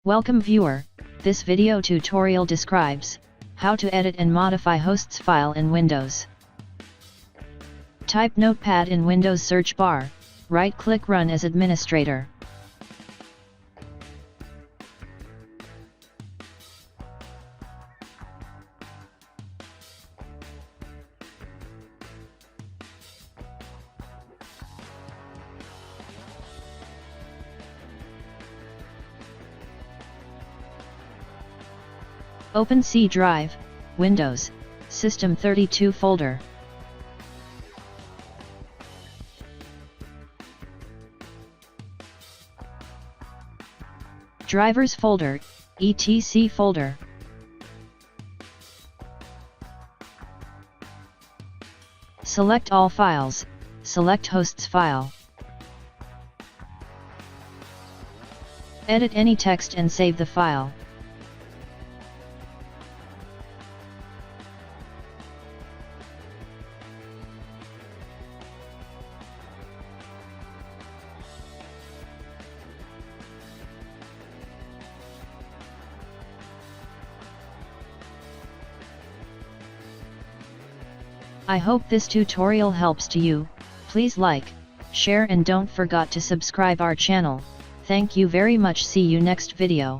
Welcome viewer, this video tutorial describes how to edit and modify hosts file in Windows. Type Notepad in Windows search bar, right-click Run as administrator. Open C Drive, Windows, System 32 folder. Drivers folder, etc folder. Select all files, select hosts file. Edit any text and save the file. I hope this tutorial helps to you. Please like, share and don't forget to subscribe our channel. Thank you very much. See you next video.